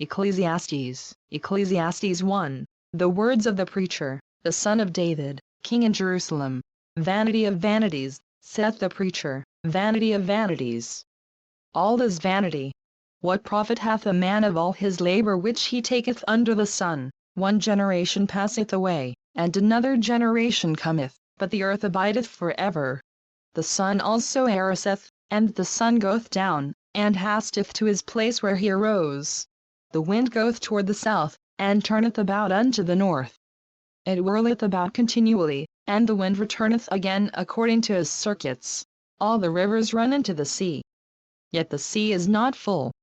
Ecclesiastes, Ecclesiastes 1. The words of the preacher, the son of David, king in Jerusalem. Vanity of vanities, saith the preacher, vanity of vanities. All is vanity. What profit hath a man of all his labor which he taketh under the sun? One generation passeth away, and another generation cometh, but the earth abideth for ever. The sun also eraseth, and the sun goeth down, and hasteth to his place where he arose. The wind goeth toward the south, and turneth about unto the north. It whirleth about continually, and the wind returneth again according to his circuits. All the rivers run into the sea. Yet the sea is not full.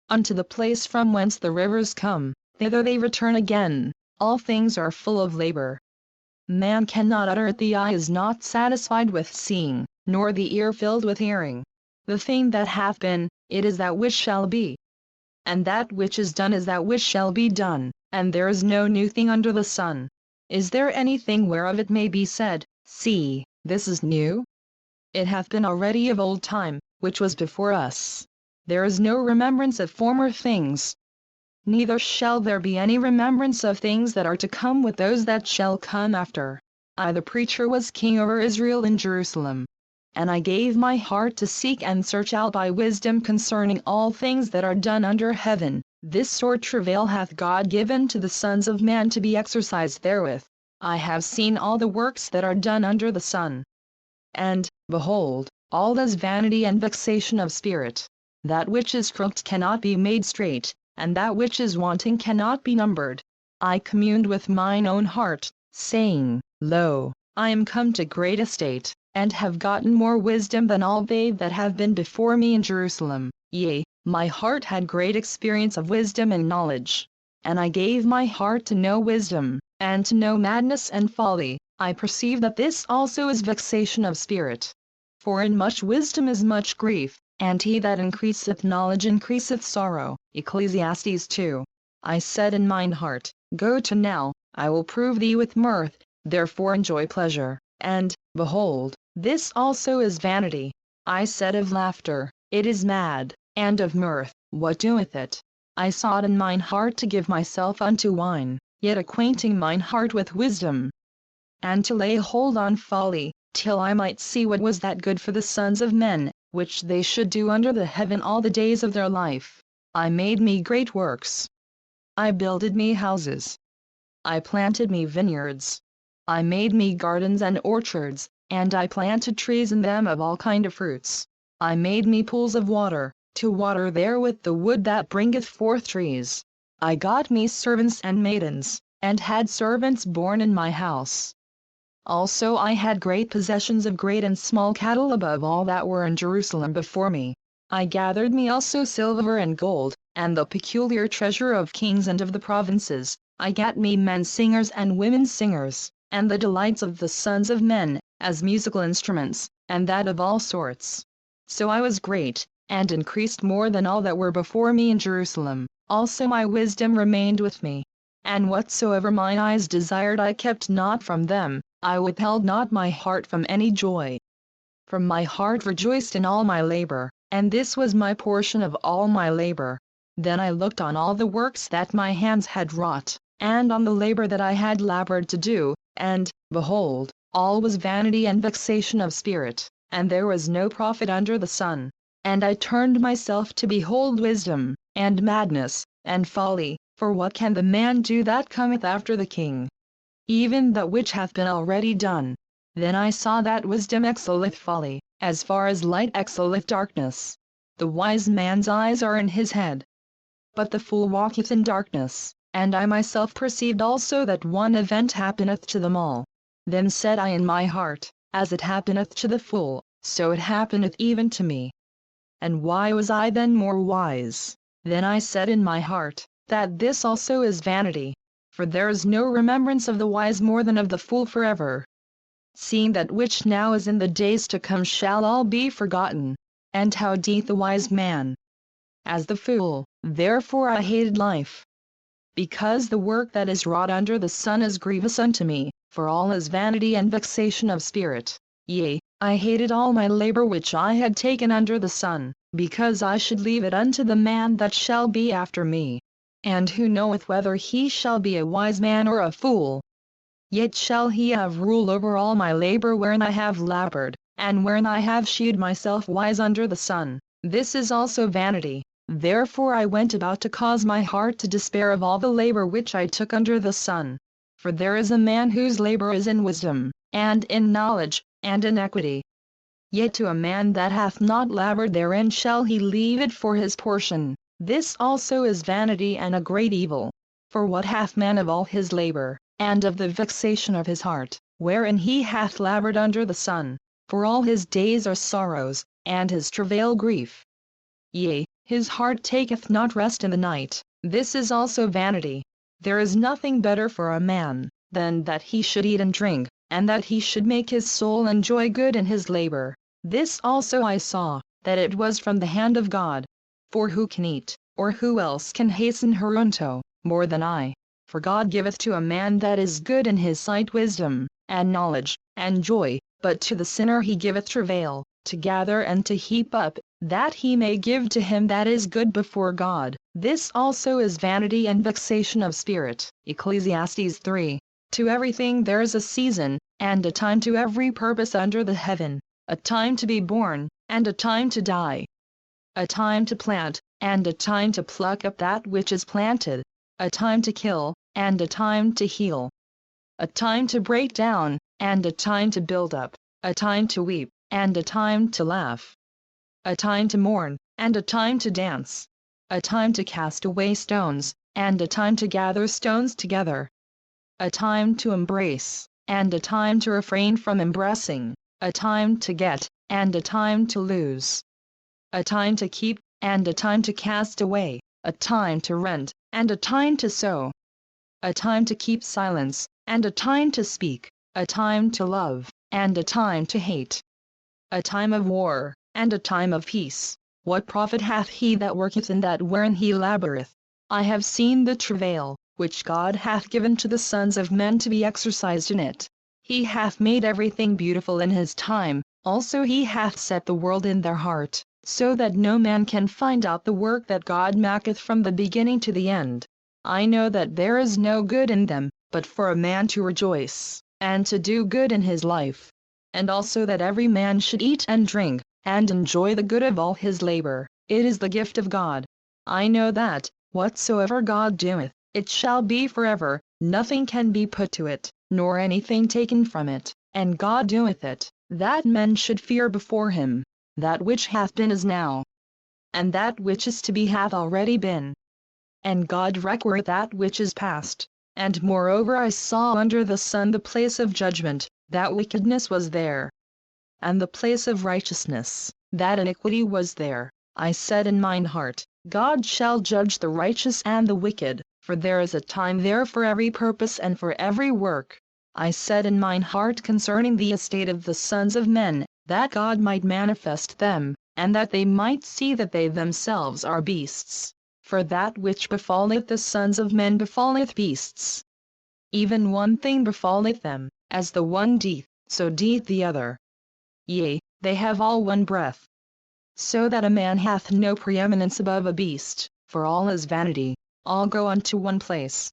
Unto the place from whence the rivers come, thither they return again. All things are full of labor. Man cannot utter it, the eye is not satisfied with seeing, nor the ear filled with hearing. The thing that hath been, it is that which shall be. And that which is done is that which shall be done, and there is no new thing under the sun. Is there anything whereof it may be said, See, this is new? It hath been already of old time, which was before us. There is no remembrance of former things. Neither shall there be any remembrance of things that are to come with those that shall come after. I the preacher was king over Israel in Jerusalem. And I gave my heart to seek and search out by wisdom concerning all things that are done under heaven. This sore travail hath God given to the sons of man to be exercised therewith. I have seen all the works that are done under the sun. And, behold, all is vanity and vexation of spirit. That which is crooked cannot be made straight, and that which is wanting cannot be numbered. I communed with mine own heart, saying, Lo, I am come to great estate, and have gotten more wisdom than all they that have been before me in Jerusalem. Yea, my heart had great experience of wisdom and knowledge. And I gave my heart to know wisdom, and to know madness and folly. I perceive that this also is vexation of spirit. For in much wisdom is much grief, and he that increaseth knowledge increaseth sorrow. Ecclesiastes 2. I said in mine heart, Go to now, I will prove thee with mirth, therefore enjoy pleasure. And, behold, this also is vanity. I said of laughter, It is mad, and of mirth, what doeth it? I sought in mine heart to give myself unto wine, yet acquainting mine heart with wisdom, and to lay hold on folly, till I might see what was that good for the sons of men, which they should do under the heaven all the days of their life. I made me great works. I builded me houses. I planted me vineyards. I made me gardens and orchards, and I planted trees in them of all kind of fruits. I made me pools of water, to water therewith the wood that bringeth forth trees. I got me servants and maidens, and had servants born in my house. Also I had great possessions of great and small cattle above all that were in Jerusalem before me. I gathered me also silver and gold, and the peculiar treasure of kings and of the provinces. I gat me men singers and women singers, and the delights of the sons of men, as musical instruments, and that of all sorts. So I was great, and increased more than all that were before me in Jerusalem. Also my wisdom remained with me. And whatsoever mine eyes desired I kept not from them, I withheld not my heart from any joy. For my heart rejoiced in all my labor, and this was my portion of all my labor. Then I looked on all the works that my hands had wrought, and on the labor that I had labored to do, and, behold, all was vanity and vexation of spirit, and there was no profit under the sun. And I turned myself to behold wisdom, and madness, and folly, for what can the man do that cometh after the king? Even that which hath been already done. Then I saw that wisdom excelleth folly, as far as light excelleth darkness. The wise man's eyes are in his head, but the fool walketh in darkness. And I myself perceived also that one event happeneth to them all. Then said I in my heart, As it happeneth to the fool, so it happeneth even to me. And why was I then more wise? Then I said in my heart, that this also is vanity. For there is no remembrance of the wise more than of the fool forever. Seeing that which now is in the days to come shall all be forgotten. And how doth the wise man? As the fool. Therefore I hated life, because the work that is wrought under the sun is grievous unto me, for all is vanity and vexation of spirit. Yea, I hated all my labor which I had taken under the sun, because I should leave it unto the man that shall be after me. And who knoweth whether he shall be a wise man or a fool? Yet shall he have rule over all my labor wherein I have labored, and wherein I have shewed myself wise under the sun. This is also vanity. Therefore I went about to cause my heart to despair of all the labor which I took under the sun. For there is a man whose labor is in wisdom, and in knowledge, and in equity. Yet to a man that hath not labored therein shall he leave it for his portion. This also is vanity and a great evil. For what hath man of all his labor, and of the vexation of his heart, wherein he hath labored under the sun? For all his days are sorrows, and his travail grief. Yea, his heart taketh not rest in the night. This is also vanity. There is nothing better for a man, than that he should eat and drink, and that he should make his soul enjoy good in his labor. This also I saw, that it was from the hand of God. For who can eat, or who else can hasten herunto, more than I? For God giveth to a man that is good in his sight wisdom, and knowledge, and joy, but to the sinner he giveth travail, to gather and to heap up, that he may give to him that is good before God. This also is vanity and vexation of spirit. Ecclesiastes 3. To everything there is a season, and a time to every purpose under the heaven, a time to be born, and a time to die, a time to plant, and a time to pluck up that which is planted, a time to kill, and a time to heal, a time to break down, and a time to build up, a time to weep, and a time to laugh, a time to mourn, and a time to dance, a time to cast away stones, and a time to gather stones together, a time to embrace, and a time to refrain from embracing, a time to get, and a time to lose, a time to keep, and a time to cast away, a time to rent, and a time to sow, a time to keep silence, and a time to speak, a time to love, and a time to hate, a time of war, and a time of peace. What profit hath he that worketh in that wherein he laboureth? I have seen the travail, which God hath given to the sons of men to be exercised in it. He hath made everything beautiful in his time, also he hath set the world in their heart, so that no man can find out the work that God maketh from the beginning to the end. I know that there is no good in them, but for a man to rejoice, and to do good in his life, and also that every man should eat and drink, and enjoy the good of all his labor. It is the gift of God. I know that, whatsoever God doeth, it shall be forever, nothing can be put to it, nor anything taken from it, and God doeth it, that men should fear before him. That which hath been is now, and that which is to be hath already been. And God recordeth that which is past. And moreover I saw under the sun the place of judgment, that wickedness was there, and the place of righteousness, that iniquity was there. I said in mine heart, God shall judge the righteous and the wicked, for there is a time there for every purpose and for every work. I said in mine heart concerning the estate of the sons of men, that God might manifest them, and that they might see that they themselves are beasts. For that which befalleth the sons of men befalleth beasts. Even one thing befalleth them, as the one deeth, so deeth the other. Yea, they have all one breath. So that a man hath no preeminence above a beast, for all is vanity, all go unto one place.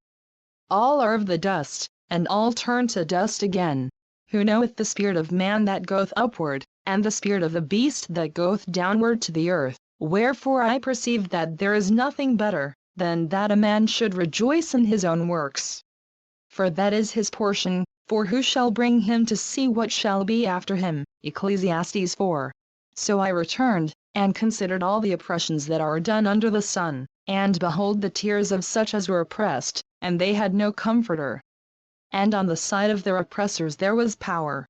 All are of the dust, and all turn to dust again. Who knoweth the spirit of man that goeth upward, and the spirit of the beast that goeth downward to the earth? Wherefore I perceive that there is nothing better, than that a man should rejoice in his own works. For that is his portion, for who shall bring him to see what shall be after him? Ecclesiastes 4. So I returned, and considered all the oppressions that are done under the sun, and behold the tears of such as were oppressed, and they had no comforter. And on the side of their oppressors there was power,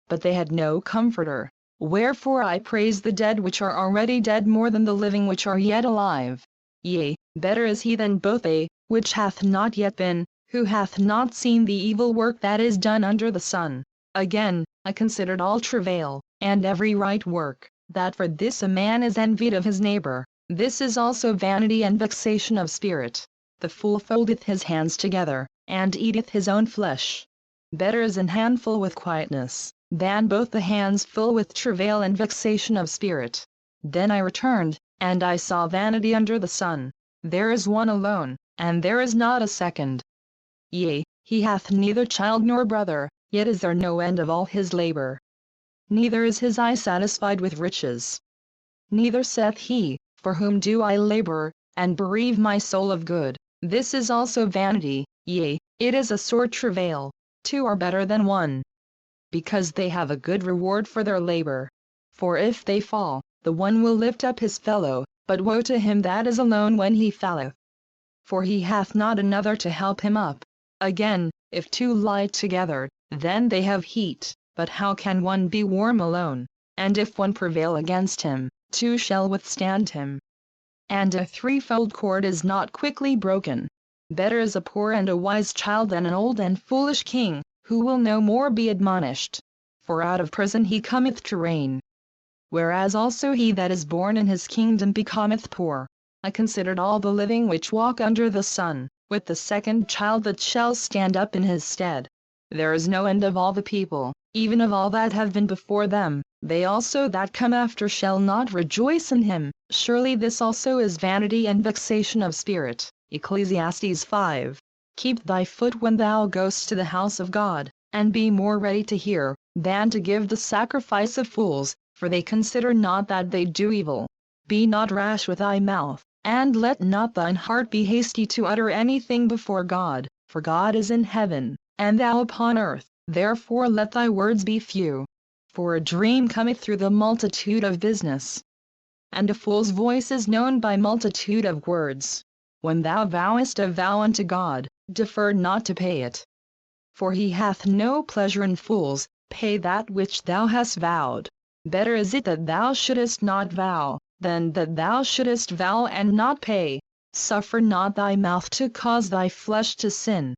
but they had no comforter. Wherefore I praise the dead which are already dead more than the living which are yet alive. Yea, better is he than both they, which hath not yet been, who hath not seen the evil work that is done under the sun. Again, I considered all travail, and every right work, that for this a man is envied of his neighbor. This is also vanity and vexation of spirit. The fool foldeth his hands together, and eateth his own flesh. Better is an handful with quietness, than both the hands full with travail and vexation of spirit. Then I returned, and I saw vanity under the sun. There is one alone, and there is not a second. Yea, he hath neither child nor brother, yet is there no end of all his labor. Neither is his eye satisfied with riches. Neither saith he, for whom do I labor, and bereave my soul of good? This is also vanity, yea, it is a sore travail. Two are better than one, because they have a good reward for their labor. For if they fall, the one will lift up his fellow, but woe to him that is alone when he falleth, for he hath not another to help him up. Again, if two lie together, then they have heat, but how can one be warm alone? And if one prevail against him, two shall withstand him. And a threefold cord is not quickly broken. Better is a poor and a wise child than an old and foolish king, who will no more be admonished. For out of prison he cometh to reign. Whereas also he that is born in his kingdom becometh poor. I considered all the living which walk under the sun, with the second child that shall stand up in his stead. There is no end of all the people, even of all that have been before them, they also that come after shall not rejoice in him. Surely this also is vanity and vexation of spirit. Ecclesiastes 5. Keep thy foot when thou goest to the house of God, and be more ready to hear, than to give the sacrifice of fools, for they consider not that they do evil. Be not rash with thy mouth, and let not thine heart be hasty to utter anything before God, for God is in heaven, and thou upon earth, therefore let thy words be few. For a dream cometh through the multitude of business, and a fool's voice is known by multitude of words. When thou vowest a vow unto God, defer not to pay it. For he hath no pleasure in fools. Pay that which thou hast vowed. Better is it that thou shouldest not vow, than that thou shouldest vow and not pay. Suffer not thy mouth to cause thy flesh to sin.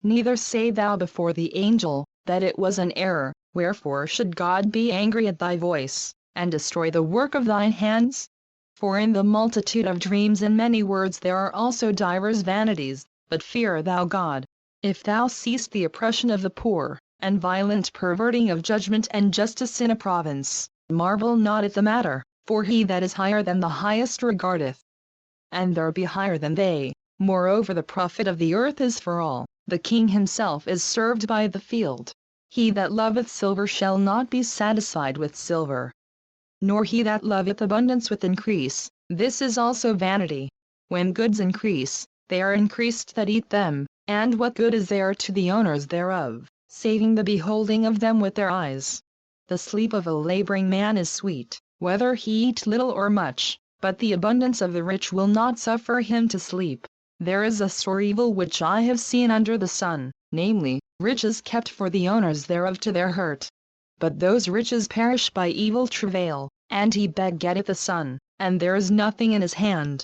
Neither say thou before the angel, that it was an error. Wherefore should God be angry at thy voice, and destroy the work of thine hands? For in the multitude of dreams and many words there are also divers vanities, but fear thou God. If thou seest the oppression of the poor, and violent perverting of judgment and justice in a province, marvel not at the matter, for he that is higher than the highest regardeth, and there be higher than they. Moreover the profit of the earth is for all, the king himself is served by the field. He that loveth silver shall not be satisfied with silver, nor he that loveth abundance with increase. This is also vanity. When goods increase, they are increased that eat them, and what good is there to the owners thereof, saving the beholding of them with their eyes? The sleep of a laboring man is sweet, whether he eat little or much, but the abundance of the rich will not suffer him to sleep. There is a sore evil which I have seen under the sun, namely, riches kept for the owners thereof to their hurt. But those riches perish by evil travail, and he begetteth a son, and there is nothing in his hand.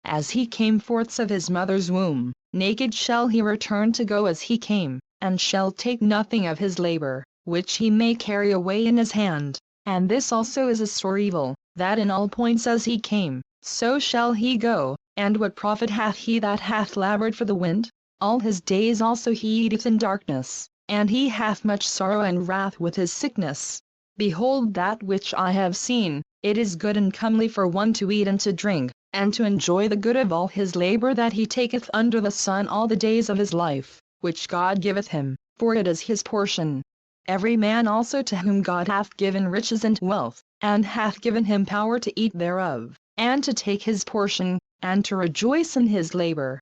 As he came forth of his mother's womb, naked shall he return to go as he came, and shall take nothing of his labor, which he may carry away in his hand. And this also is a sore evil, that in all points as he came, so shall he go. And what profit hath he that hath labored for the wind? All his days also he eateth in darkness, and he hath much sorrow and wrath with his sickness. Behold that which I have seen, it is good and comely for one to eat and to drink, and to enjoy the good of all his labor that he taketh under the sun all the days of his life, which God giveth him, for it is his portion. Every man also to whom God hath given riches and wealth, and hath given him power to eat thereof, and to take his portion, and to rejoice in his labor.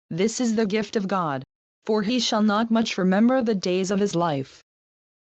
This is the gift of God, for he shall not much remember the days of his life,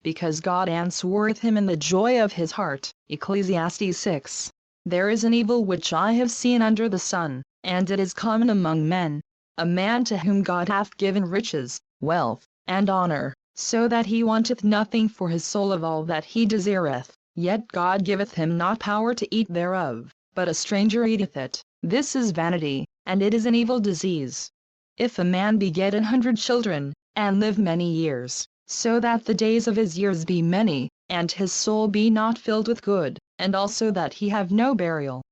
because God answereth him in the joy of his heart. Ecclesiastes 6. There is an evil which I have seen under the sun, and it is common among men, a man to whom God hath given riches, wealth, and honor, so that he wanteth nothing for his soul of all that he desireth, yet God giveth him not power to eat thereof, but a stranger eateth it. This is vanity, and it is an evil disease. If a man beget 100 children, and live many years, so that the days of his years be many, and his soul be not filled with good, and also that he have no burial,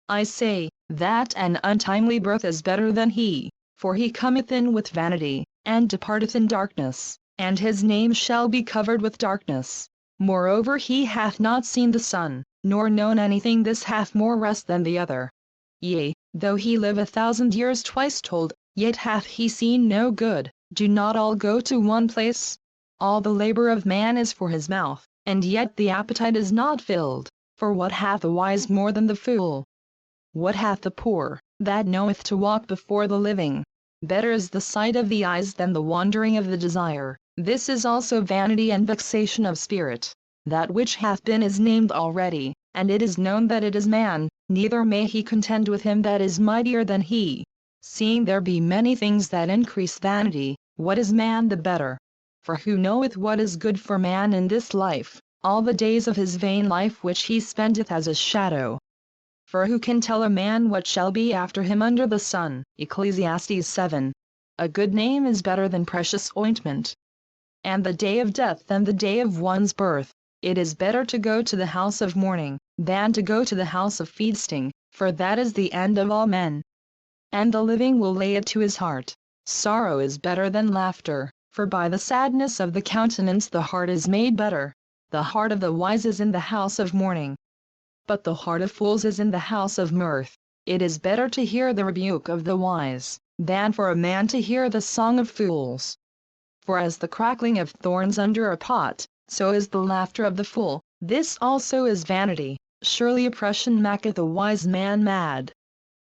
I say, that an untimely birth is better than he, for he cometh in with vanity, and departeth in darkness, and his name shall be covered with darkness. Moreover he hath not seen the sun, nor known anything. This hath more rest than the other. Yea, though he live 1,000 years twice told, Yet hath he seen no good. Do not all go to one place? All the labor of man is for his mouth, and yet the appetite is not filled. For what hath the wise more than the fool? What hath the poor, that knoweth to walk before the living? Better is the sight of the eyes than the wandering of the desire. This is also vanity and vexation of spirit. That which hath been is named already, and it is known that it is man, neither may he contend with him that is mightier than he. Seeing there be many things that increase vanity, what is man the better? For who knoweth what is good for man in this life, all the days of his vain life which he spendeth as a shadow? For who can tell a man what shall be after him under the sun? Ecclesiastes 7. A good name is better than precious ointment, and the day of death than the day of one's birth. It is better to go to the house of mourning, than to go to the house of feasting, for that is the end of all men. And the living will lay it to his heart. Sorrow is better than laughter, for by the sadness of the countenance the heart is made better. The heart of the wise is in the house of mourning, but the heart of fools is in the house of mirth. It is better to hear the rebuke of the wise, than for a man to hear the song of fools. For as the crackling of thorns under a pot, so is the laughter of the fool. This also is vanity. Surely oppression maketh a wise man mad,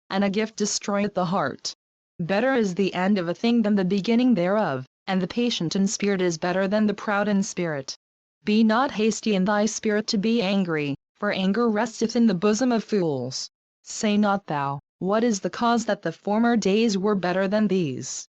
and a gift destroyeth the heart. Better is the end of a thing than the beginning thereof, and the patient in spirit is better than the proud in spirit. Be not hasty in thy spirit to be angry, for anger resteth in the bosom of fools. Say not thou, what is the cause that the former days were better than these?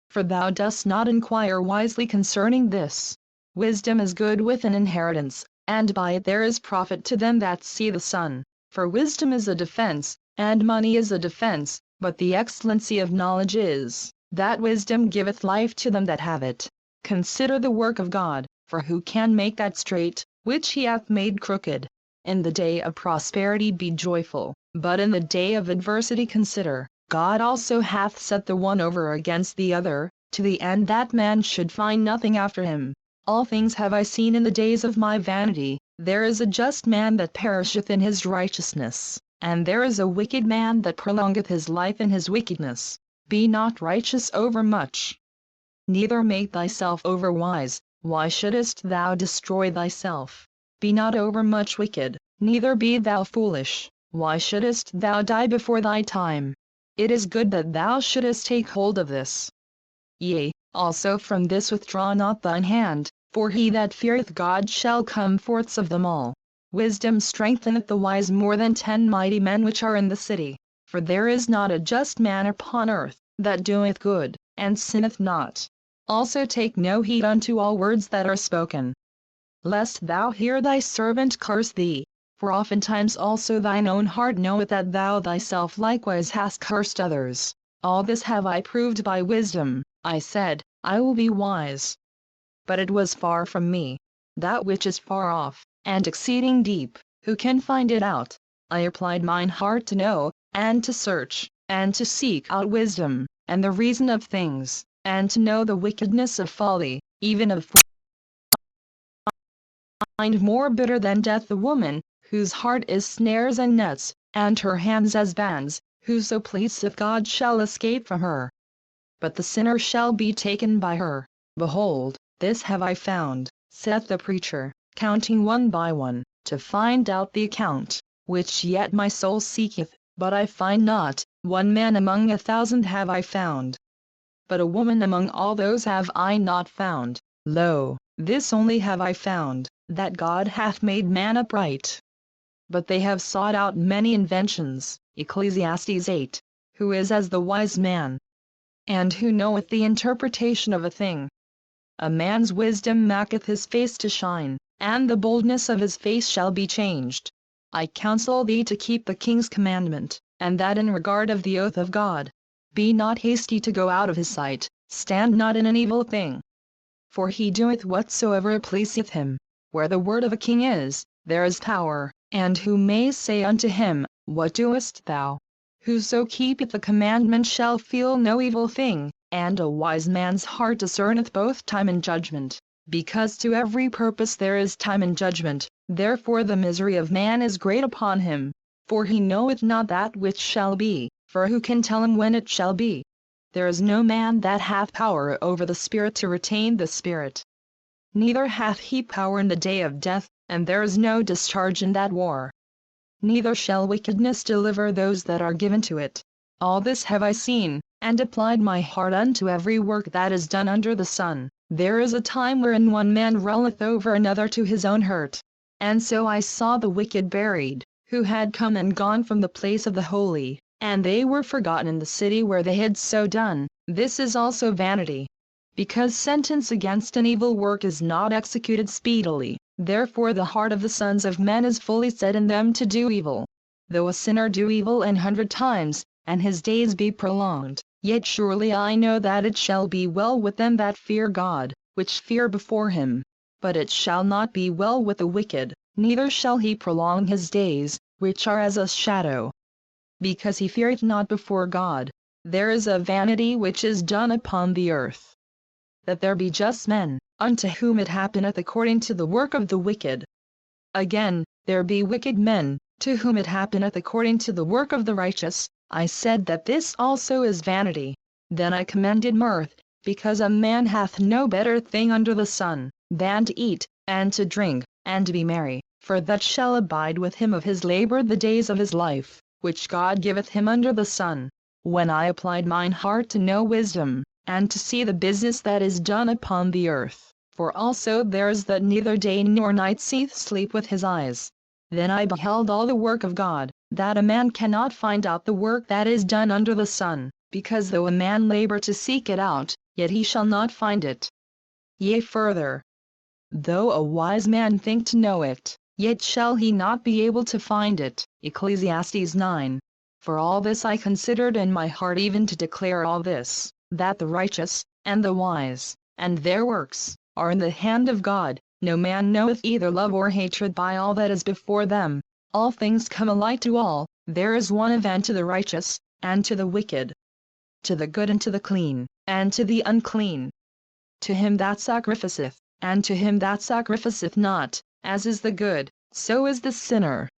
For thou dost not inquire wisely concerning this. Wisdom is good with an inheritance, and by it there is profit to them that see the sun. For wisdom is a defense, and money is a defense, but the excellency of knowledge is, that wisdom giveth life to them that have it. Consider the work of God, for who can make that straight, which he hath made crooked? In the day of prosperity be joyful, but in the day of adversity consider, God also hath set the one over against the other, to the end that man should find nothing after him. All things have I seen in the days of my vanity. There is a just man that perisheth in his righteousness, and there is a wicked man that prolongeth his life in his wickedness. Be not righteous over much, neither make thyself over wise. Why shouldest thou destroy thyself? Be not over much wicked, neither be thou foolish. Why shouldest thou die before thy time? It is good that thou shouldest take hold of this. Yea, also from this withdraw not thine hand, for he that feareth God shall come forth of them all. Wisdom strengtheneth the wise more than 10 mighty men which are in the city. For there is not a just man upon earth, that doeth good, and sinneth not. Also take no heed unto all words that are spoken, lest thou hear thy servant curse thee. For oftentimes also thine own heart knoweth that thou thyself likewise hast cursed others. All this have I proved by wisdom. I said, I will be wise, but it was far from me. That which is far off, and exceeding deep, who can find it out? I applied mine heart to know, and to search, and to seek out wisdom, and the reason of things, and to know the wickedness of folly, even of find more bitter than death the woman, whose heart is snares and nets, and her hands as bands. Whoso pleaseth God shall escape from her, but the sinner shall be taken by her. Behold, this have I found, saith the preacher, counting one by one, to find out the account, which yet my soul seeketh, but I find not. One man among 1,000 have I found, but a woman among all those have I not found. Lo, this only have I found, that God hath made man upright. But they have sought out many inventions. Ecclesiastes 8. Who is as the wise man, and who knoweth the interpretation of a thing? A man's wisdom maketh his face to shine, and the boldness of his face shall be changed. I counsel thee to keep the king's commandment, and that in regard of the oath of God. Be not hasty to go out of his sight, stand not in an evil thing, for he doeth whatsoever pleaseth him. Where the word of a king is, there is power, and who may say unto him, What doest thou? Whoso keepeth the commandment shall feel no evil thing, and a wise man's heart discerneth both time and judgment. Because to every purpose there is time and judgment, therefore the misery of man is great upon him. For he knoweth not that which shall be, for who can tell him when it shall be? There is no man that hath power over the Spirit to retain the Spirit. Neither hath he power in the day of death, and there is no discharge in that war. Neither shall wickedness deliver those that are given to it. All this have I seen, and applied my heart unto every work that is done under the sun. There is a time wherein one man ruleth over another to his own hurt. And so I saw the wicked buried, who had come and gone from the place of the holy, and they were forgotten in the city where they had so done. This is also vanity. Because sentence against an evil work is not executed speedily, therefore the heart of the sons of men is fully set in them to do evil. Though a sinner do evil 100 times, and his days be prolonged, yet surely I know that it shall be well with them that fear God, which fear before him. But it shall not be well with the wicked, neither shall he prolong his days, which are as a shadow. Because he feareth not before God, there is a vanity which is done upon the earth. That there be just men, unto whom it happeneth according to the work of the wicked. Again, there be wicked men, to whom it happeneth according to the work of the righteous. I said that this also is vanity. Then I commended mirth, because a man hath no better thing under the sun, than to eat, and to drink, and to be merry, for that shall abide with him of his labor the days of his life, which God giveth him under the sun. When I applied mine heart to know wisdom, and to see the business that is done upon the earth, for also there is that neither day nor night seeth sleep with his eyes. Then I beheld all the work of God, that a man cannot find out the work that is done under the sun, because though a man labor to seek it out, yet he shall not find it. Yea further, though a wise man think to know it, yet shall he not be able to find it. Ecclesiastes 9. For all this I considered in my heart even to declare all this, that the righteous, and the wise, and their works, are in the hand of God. No man knoweth either love or hatred by all that is before them. All things come alike to all, there is one event to the righteous, and to the wicked. To the good and to the clean, and to the unclean. To him that sacrificeth, and to him that sacrificeth not, as is the good, so is the sinner.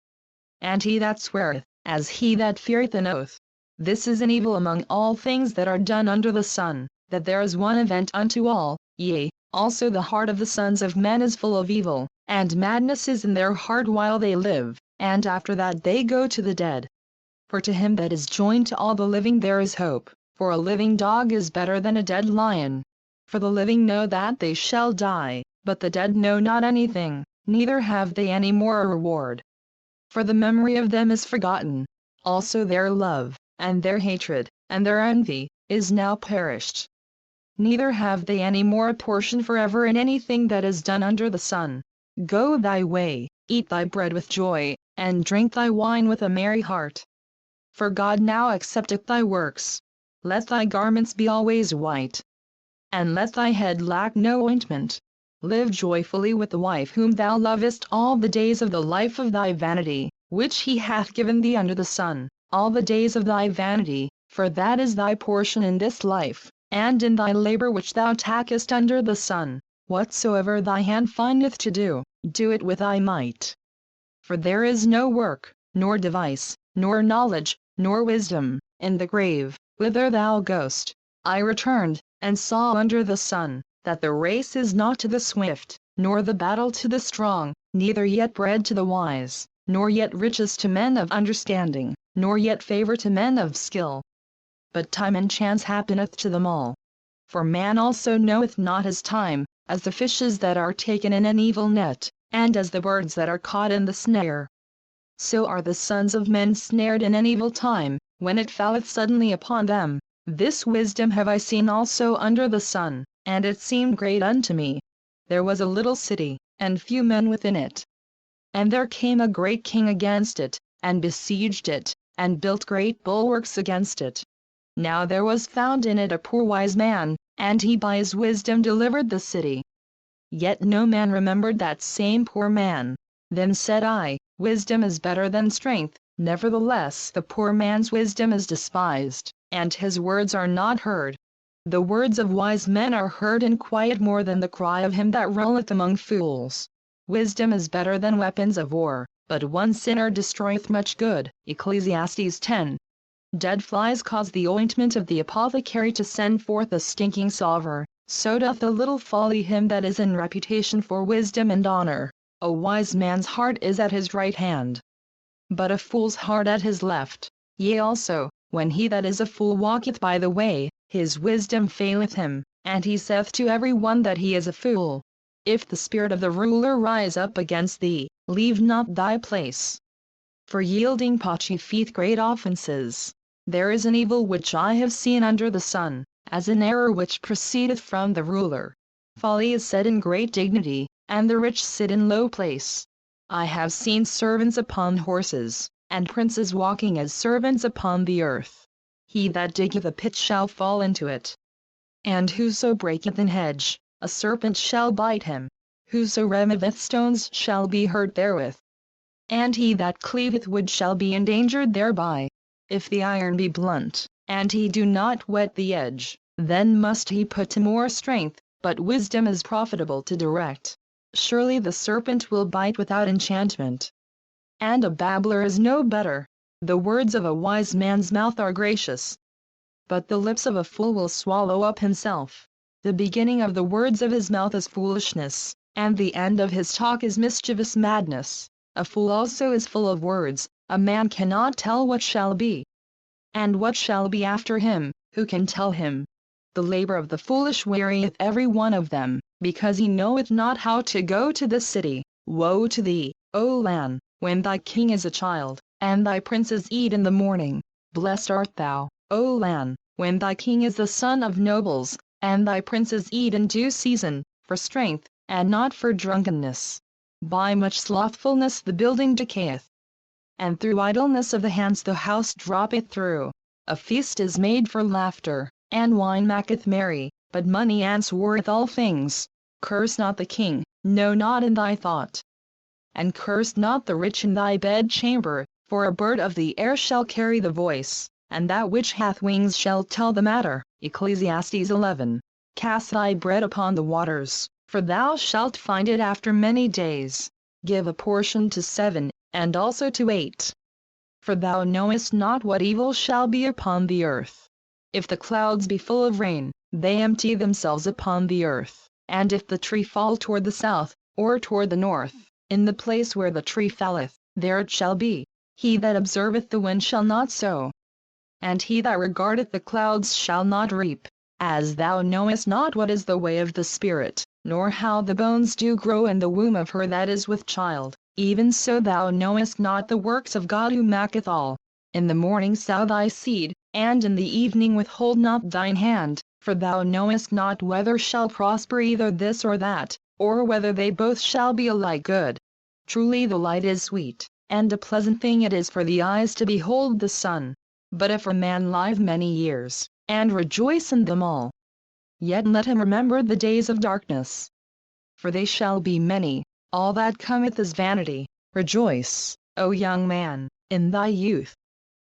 And he that sweareth, as he that feareth an oath. This is an evil among all things that are done under the sun, that there is one event unto all, yea, also the heart of the sons of men is full of evil, and madness is in their heart while they live, and after that they go to the dead. For to him that is joined to all the living there is hope, for a living dog is better than a dead lion. For the living know that they shall die, but the dead know not anything, neither have they any more a reward. For the memory of them is forgotten, also their love, and their hatred, and their envy, is now perished. Neither have they any more a portion forever in anything that is done under the sun. Go thy way, eat thy bread with joy, and drink thy wine with a merry heart. For God now accepteth thy works. Let thy garments be always white, and let thy head lack no ointment. Live joyfully with the wife whom thou lovest all the days of the life of thy vanity, which he hath given thee under the sun, all the days of thy vanity, for that is thy portion in this life, and in thy labor which thou takest under the sun. Whatsoever thy hand findeth to do, do it with thy might. For there is no work, nor device, nor knowledge, nor wisdom, in the grave, whither thou goest. I returned, and saw under the sun, that the race is not to the swift, nor the battle to the strong, neither yet bread to the wise, nor yet riches to men of understanding, nor yet favor to men of skill. But time and chance happeneth to them all. For man also knoweth not his time, as the fishes that are taken in an evil net, and as the birds that are caught in the snare. So are the sons of men snared in an evil time, when it falleth suddenly upon them. This wisdom have I seen also under the sun, and it seemed great unto me. There was a little city, and few men within it. And there came a great king against it, and besieged it, and built great bulwarks against it. Now there was found in it a poor wise man, and he by his wisdom delivered the city. Yet no man remembered that same poor man. Then said I, Wisdom is better than strength. Nevertheless the poor man's wisdom is despised, and his words are not heard. The words of wise men are heard in quiet more than the cry of him that rolleth among fools. Wisdom is better than weapons of war, but one sinner destroyeth much good. Ecclesiastes 10. Dead flies cause the ointment of the apothecary to send forth a stinking savour, so doth the little folly him that is in reputation for wisdom and honour. A wise man's heart is at his right hand, but a fool's heart at his left. Yea also, when he that is a fool walketh by the way, his wisdom faileth him, and he saith to every one that he is a fool. If the spirit of the ruler rise up against thee, leave not thy place. For yielding pachifieth great offences. There is an evil which I have seen under the sun, as an error which proceedeth from the ruler. Folly is set in great dignity, and the rich sit in low place. I have seen servants upon horses, and princes walking as servants upon the earth. He that diggeth a pit shall fall into it. And whoso breaketh an hedge, a serpent shall bite him. Whoso removeth stones shall be hurt therewith. And he that cleaveth wood shall be endangered thereby. If the iron be blunt, and he do not whet the edge, then must he put to more strength, but wisdom is profitable to direct. Surely the serpent will bite without enchantment. And a babbler is no better. The words of a wise man's mouth are gracious, but the lips of a fool will swallow up himself. The beginning of the words of his mouth is foolishness, and the end of his talk is mischievous madness. A fool also is full of words, a man cannot tell what shall be. And what shall be after him, who can tell him? The labor of the foolish wearieth every one of them, because he knoweth not how to go to the city. Woe to thee, O land, when thy king is a child, and thy princes eat in the morning. Blessed art thou, O land, when thy king is the son of nobles, and thy princes eat in due season, for strength, and not for drunkenness. By much slothfulness the building decayeth, and through idleness of the hands the house droppeth through. A feast is made for laughter, and wine maketh merry, but money answereth all things. Curse not the king, no, not in thy thought. And curse not the rich in thy bedchamber, for a bird of the air shall carry the voice, and that which hath wings shall tell the matter. Eccelesiastes 11. Cast thy bread upon the waters, for thou shalt find it after many days. Give a portion to 7, and also to 8. For thou knowest not what evil shall be upon the earth. If the clouds be full of rain, they empty themselves upon the earth. And if the tree fall toward the south, or toward the north, in the place where the tree falleth, there it shall be. He that observeth the wind shall not sow, and he that regardeth the clouds shall not reap. As thou knowest not what is the way of the Spirit, nor how the bones do grow in the womb of her that is with child, even so thou knowest not the works of God who maketh all. In the morning sow thy seed, and in the evening withhold not thine hand, for thou knowest not whether shall prosper either this or that, or whether they both shall be alike good. Truly the light is sweet, and a pleasant thing it is for the eyes to behold the sun. But if a man live many years, and rejoice in them all, yet let him remember the days of darkness, for they shall be many. All that cometh is vanity. Rejoice, O young man, in thy youth,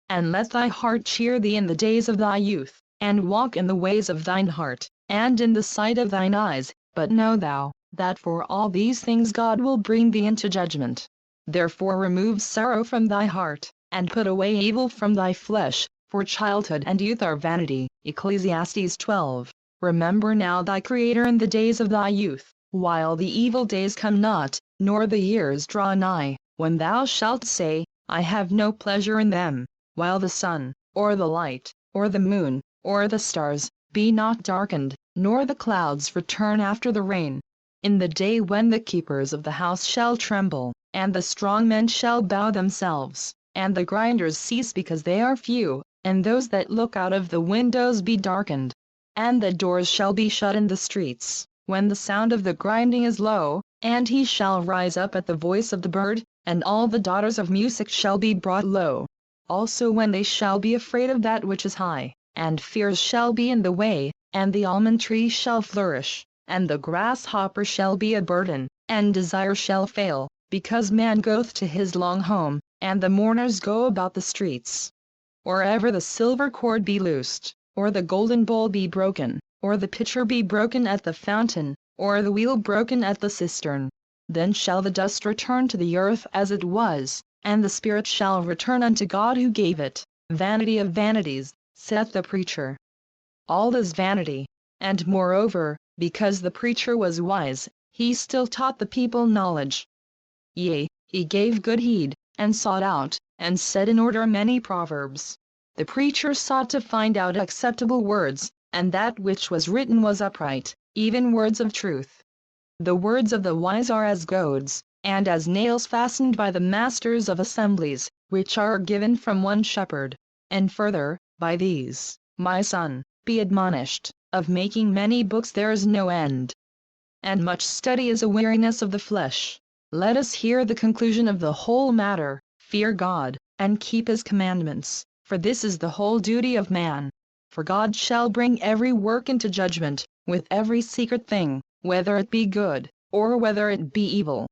and let thy heart cheer thee in the days of thy youth, and walk in the ways of thine heart, and in the sight of thine eyes. But know thou, that for all these things God will bring thee into judgment. Therefore remove sorrow from thy heart, and put away evil from thy flesh, for childhood and youth are vanity. Ecclesiastes 12. Remember now thy Creator in the days of thy youth, while the evil days come not, nor the years draw nigh, when thou shalt say, I have no pleasure in them, while the sun, or the light, or the moon, or the stars, be not darkened, nor the clouds return after the rain. In the day when the keepers of the house shall tremble, and the strong men shall bow themselves, and the grinders cease because they are few, and those that look out of the windows be darkened, and the doors shall be shut in the streets, when the sound of the grinding is low, and he shall rise up at the voice of the bird, and all the daughters of music shall be brought low. Also when they shall be afraid of that which is high, and fears shall be in the way, and the almond tree shall flourish, and the grasshopper shall be a burden, and desire shall fail, because man goeth to his long home, and the mourners go about the streets. Or ever the silver cord be loosed, or the golden bowl be broken, or the pitcher be broken at the fountain, or the wheel broken at the cistern. Then shall the dust return to the earth as it was, and the spirit shall return unto God who gave it. Vanity of vanities, saith the preacher. All is vanity, and moreover, because the preacher was wise, he still taught the people knowledge. Yea, he gave good heed, and sought out, and set in order many proverbs. The preacher sought to find out acceptable words, and that which was written was upright, even words of truth. The words of the wise are as goads, and as nails fastened by the masters of assemblies, which are given from one shepherd. And further, by these, my son, be admonished, of making many books there is no end. And much study is a weariness of the flesh. Let us hear the conclusion of the whole matter: fear God, and keep his commandments, for this is the whole duty of man. For God shall bring every work into judgment, with every secret thing, whether it be good, or whether it be evil.